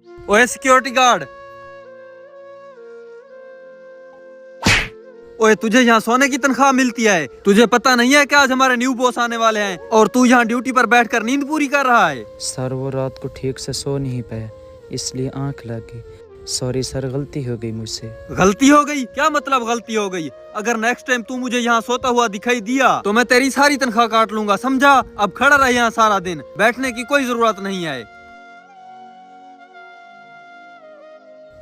ओए security guard, ओए तुझे यहाँ सोने की तनख्वाह मिलती है? तुझे पता नहीं है कि आज हमारे न्यू बॉस आने वाले हैं और तू यहाँ ड्यूटी पर बैठकर नींद पूरी कर रहा है? सर वो रात को ठीक से सो नहीं पाया, इसलिए आंख लग गई। सॉरी सर, गलती हो गई मुझसे। गलती हो गई? क्या मतलब गलती हो गई? अगर नेक्स्ट टाइम तू मुझे यहाँ सोता हुआ दिखाई दिया तो मैं तेरी सारी तनख्वाह काट लूंगा, समझा? अब खड़ा रह यहाँ सारा दिन, बैठने की कोई जरूरत नहीं है।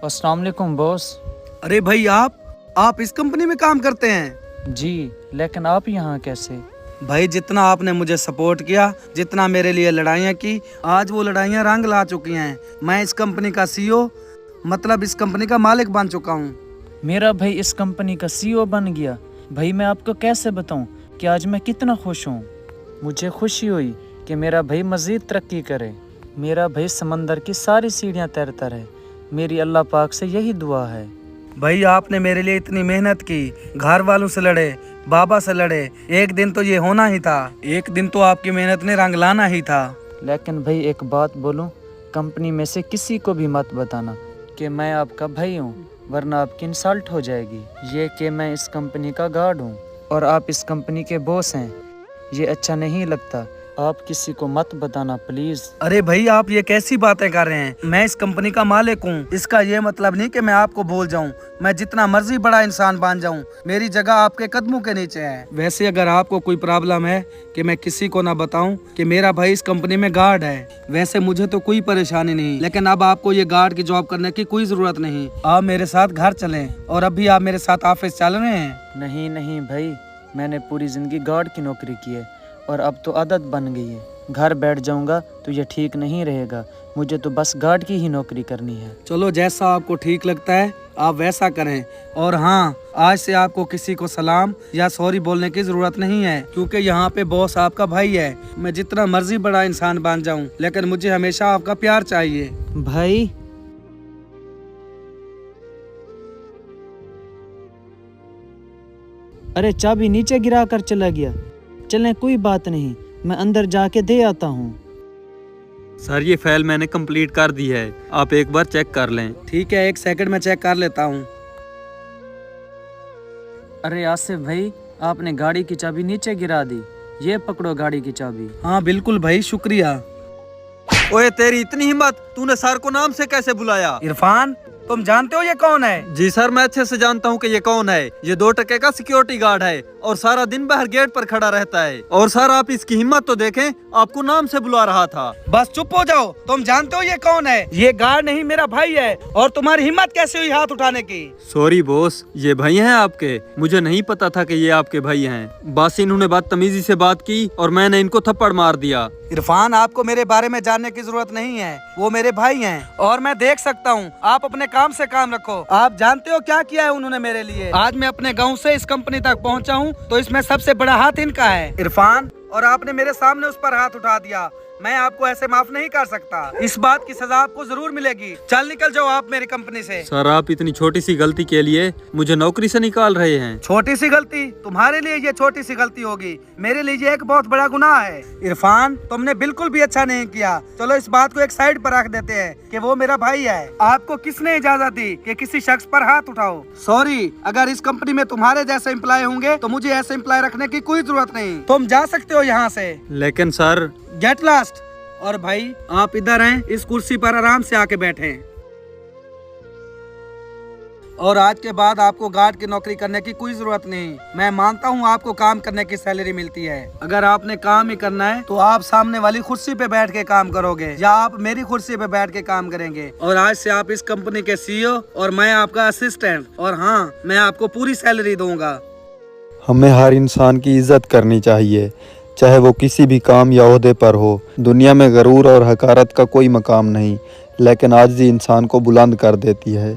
अस्सलाम वालेकुम बॉस। अरे भाई आप इस कंपनी में काम करते हैं? जी, लेकिन आप यहाँ कैसे? भाई जितना आपने मुझे सपोर्ट किया, जितना मेरे लिए लड़ाइयाँ की, आज वो लड़ाइयाँ रंग ला चुकी हैं। मैं इस कंपनी का सीईओ, मतलब इस कंपनी का मालिक बन चुका हूँ। मेरा भाई इस कंपनी का सीईओ बन गया। भाई मैं आपको कैसे बताऊँ कि आज मैं कितना खुश हूँ। मुझे खुशी हुई कि मेरा भाई मज़ीद तरक्की करे। मेरा भाई समंदर की सारी सीढ़ियाँ तैरता रहे। मेरी अल्लाह पाक से यही दुआ है। भाई आपने मेरे लिए इतनी मेहनत की, घर वालों से लड़े, बाबा से लड़े, एक दिन तो ये होना ही था, एक दिन तो आपकी मेहनत ने रंग लाना ही था। लेकिन भाई एक बात बोलूं, कंपनी में से किसी को भी मत बताना कि मैं आपका भाई हूं, वरना आपकी इंसल्ट हो जाएगी। ये कि मैं इस कंपनी का गार्ड हूं और आप इस कंपनी के बॉस हैं, ये अच्छा नहीं लगता। आप किसी को मत बताना प्लीज। अरे भाई आप ये कैसी बातें कर रहे हैं? मैं इस कंपनी का मालिक हूँ, इसका ये मतलब नहीं कि मैं आपको भूल जाऊँ। मैं जितना मर्जी बड़ा इंसान बन जाऊँ, मेरी जगह आपके कदमों के नीचे है। वैसे अगर आपको कोई प्रॉब्लम है कि मैं किसी को ना बताऊं कि मेरा भाई इस कंपनी में गार्ड है, वैसे मुझे तो कोई परेशानी नहीं, लेकिन अब आपको ये गार्ड की जॉब करने की कोई जरूरत नहीं। आप मेरे साथ घर चलें। और अभी आप मेरे साथ ऑफिस चल रहे हैं? नहीं नहीं भाई, मैंने पूरी जिंदगी गार्ड की नौकरी की है और अब तो आदत बन गई है। घर बैठ जाऊंगा तो ये ठीक नहीं रहेगा। मुझे तो बस गार्ड की ही नौकरी करनी है। चलो जैसा आपको ठीक लगता है आप वैसा करें। और हाँ, आज से आपको किसी को सलाम या सॉरी बोलने की जरूरत नहीं है, क्योंकि यहाँ पे बॉस आपका भाई है। मैं जितना मर्जी बड़ा इंसान बन जाऊँ, लेकिन मुझे हमेशा आपका प्यार चाहिए। भाई अरे चाबी नीचे गिरा कर चला गया। चलें कोई बात नहीं, मैं अंदर जाके दे आता हूँ। सर ये फाइल मैंने कंप्लीट कर दी है, आप एक बार चेक कर लें। ठीक है, एक सेकंड में चेक कर लेता हूँ। अरे आसिफ भाई, आपने गाड़ी की चाबी नीचे गिरा दी। ये पकड़ो गाड़ी की चाबी। हाँ बिल्कुल भाई, शुक्रिया। ओए तेरी इतनी हिम्मत, तूने सर को नाम से कैसे बुलाया? इरफान, तुम जानते हो ये कौन है? जी सर, मैं अच्छे से जानता हूँ कि ये कौन है। ये 2 टके का सिक्योरिटी गार्ड है और सारा दिन बाहर गेट पर खड़ा रहता है। और सर आप इसकी हिम्मत तो देखें, आपको नाम से बुला रहा था। बस चुप हो जाओ। तुम जानते हो ये कौन है? ये गार्ड नहीं, मेरा भाई है। और तुम्हारी हिम्मत कैसे हुई हाथ उठाने की? सॉरी बॉस, ये भाई हैं आपके? मुझे नहीं पता था कि ये आपके भाई हैं। बस इन्होंने बदतमीजी से बात की और मैंने इनको थप्पड़ मार दिया। इरफान, आपको मेरे बारे में जानने की जरूरत नहीं है। वो मेरे भाई हैं और मैं देख सकता हूँ। आप अपने काम से काम रखो। आप जानते हो क्या किया है उन्होंने मेरे लिए? आज मैं अपने गांव से इस कंपनी तक पहुँचा हूँ तो इसमें सबसे बड़ा हाथ इनका है। इरफान, और आपने मेरे सामने उस पर हाथ उठा दिया। मैं आपको ऐसे माफ नहीं कर सकता। इस बात की सजा आपको जरूर मिलेगी। चल निकल जाओ आप मेरी कंपनी से। सर आप इतनी छोटी सी गलती के लिए मुझे नौकरी से निकाल रहे हैं? छोटी सी गलती? तुम्हारे लिए ये छोटी सी गलती होगी, मेरे लिए ये एक बहुत बड़ा गुनाह है। इरफान, तुमने बिल्कुल भी अच्छा नहीं किया। चलो इस बात को एक साइड पर रख देते हैं कि वो मेरा भाई है। आपको किसने इजाजत दी कि किसी शख्स पर हाथ उठाओ? सॉरी, अगर इस कंपनी में तुम्हारे जैसे एम्प्लॉय होंगे तो मुझे ऐसे एम्प्लॉय रखने की कोई जरूरत नहीं। तुम जा सकते हो यहाँ से। लेकिन सर। Gate last. और भाई आप इधर हैं, इस कुर्सी पर आराम से आके बैठें। और आज के बाद आपको गार्ड की नौकरी करने की कोई जरूरत नहीं। मैं मानता हूँ आपको काम करने की सैलरी मिलती है। अगर आपने काम ही करना है तो आप सामने वाली कुर्सी पे बैठ के काम करोगे या आप मेरी कुर्सी पे बैठ के काम करेंगे। और आज से आप इस कंपनी के सीईओ और मैं आपका असिस्टेंट। और हाँ, मैं आपको पूरी सैलरी दूंगा। हमें हर इंसान की इज्जत करनी चाहिए, चाहे वो किसी भी काम या ओहदे पर हो। दुनिया में गरूर और हकारत का कोई मकाम नहीं, लेकिन आजिज़ी इंसान को बुलंद कर देती है।